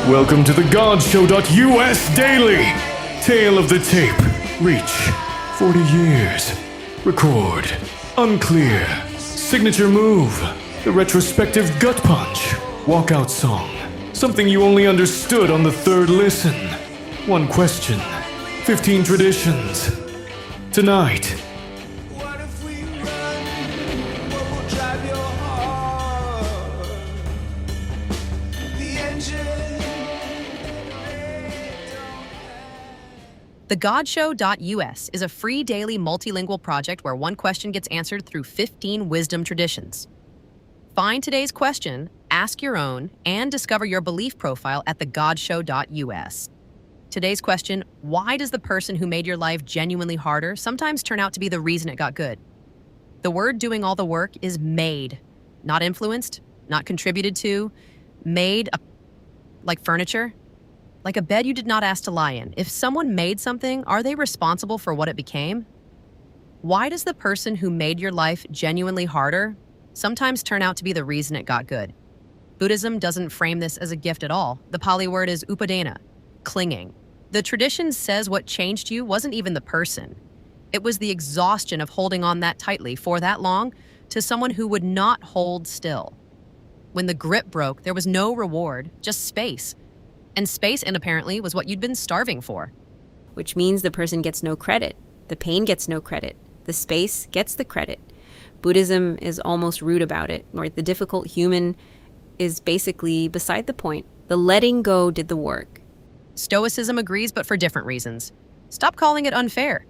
Welcome to the GodShow.us Daily. Tale of the Tape. Reach. 40 years. Record. Unclear. Signature move. The retrospective gut punch. Walkout song. Something you only understood on the third listen. One question. 15 traditions. Tonight. What if we run? What will drive your heart? The engine. The GodShow.us is a free daily multilingual project where one question gets answered through 15 wisdom traditions. Find today's question, ask your own, and discover your belief profile at thegodshow.us. Today's question, why does the person who made your life genuinely harder sometimes turn out to be the reason it got good? The word doing all the work is made, not influenced, not contributed to, made, like furniture. Like a bed you did not ask to lie in. If someone made something, are they responsible for what it became? Why does the person who made your life genuinely harder sometimes turn out to be the reason it got good? Buddhism doesn't frame this as a gift at all. The Pali word is upadana, clinging. The tradition says what changed you wasn't even the person. It was the exhaustion of holding on that tightly for that long to someone who would not hold still. When the grip broke, there was no reward, just space. And space, and apparently, was what you'd been starving for. Which means the person gets no credit. The pain gets no credit. The space gets the credit. Buddhism is almost rude about it, or the difficult human is basically beside the point. The letting go did the work. Stoicism agrees, but for different reasons. Stop calling it unfair.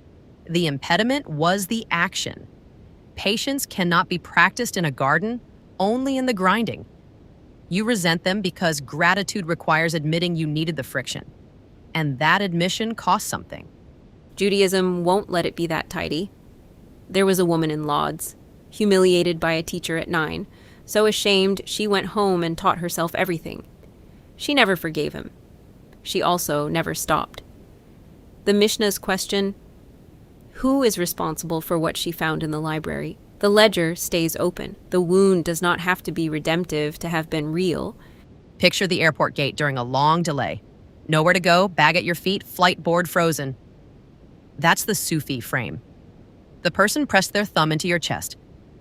The impediment was the action. Patience cannot be practiced in a garden, only in the grinding. You resent them because gratitude requires admitting you needed the friction. And that admission costs something. Judaism won't let it be that tidy. There was a woman in Lodz, humiliated by a teacher at 9, so ashamed she went home and taught herself everything. She never forgave him. She also never stopped. The Mishnah's question, who is responsible for what she found in the library? The ledger stays open. The wound does not have to be redemptive to have been real. Picture the airport gate during a long delay. Nowhere to go, bag at your feet, flight board frozen. That's the Sufi frame. The person pressed their thumb into your chest.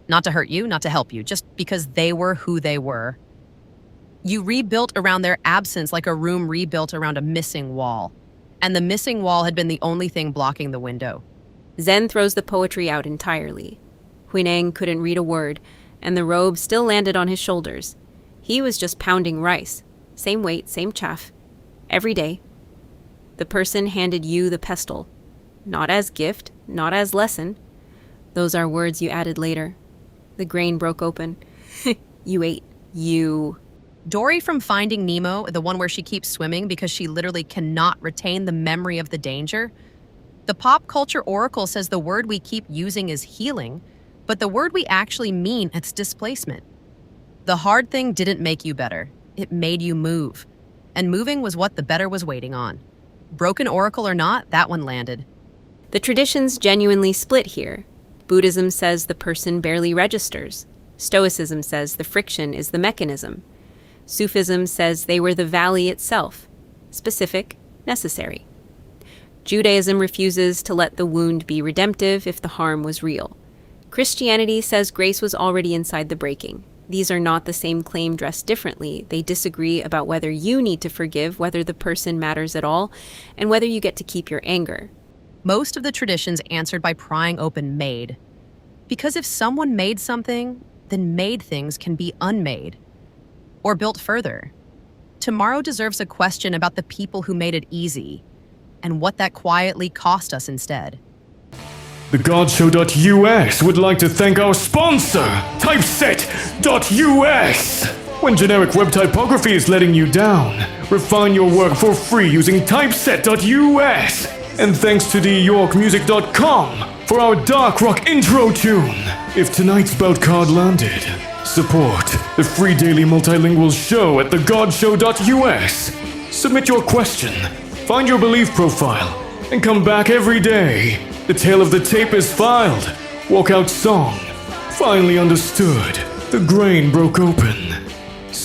Not to hurt you, not to help you, just because they were who they were. You rebuilt around their absence like a room rebuilt around a missing wall. And the missing wall had been the only thing blocking the window. Zen throws the poetry out entirely. Huineng couldn't read a word, and the robe still landed on his shoulders. He was just pounding rice. Same weight, same chaff. Every day. The person handed you the pestle. Not as gift, not as lesson. Those are words you added later. The grain broke open. You ate. You. Dory from Finding Nemo, the one where she keeps swimming because she literally cannot retain the memory of the danger. The pop culture oracle says the word we keep using is healing, but the word we actually mean is displacement. The hard thing didn't make you better. It made you move. And moving was what the better was waiting on. Broken oracle or not, that one landed. The traditions genuinely split here. Buddhism says the person barely registers. Stoicism says the friction is the mechanism. Sufism says they were the valley itself. Specific, necessary. Judaism refuses to let the wound be redemptive if the harm was real. Christianity says grace was already inside the breaking. These are not the same claim dressed differently. They disagree about whether you need to forgive, whether the person matters at all, and whether you get to keep your anger. Most of the traditions answered by prying open made. Because if someone made something, then made things can be unmade. Or built further. Tomorrow deserves a question about the people who made it easy, and what that quietly cost us instead. The GodShow.us would like to thank our sponsor, Typeset.us. When generic web typography is letting you down, refine your work for free using Typeset.us. And thanks to TheYorkMusic.com for our dark rock intro tune. If tonight's bout card landed, support the free daily multilingual show at thegodshow.us. Submit your question, find your belief profile, and come back every day. The tale of the tape is filed. Walkout song. Finally understood. The grain broke open.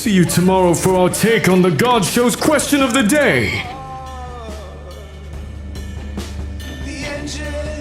See you tomorrow for our take on the God Show's question of the day. The engine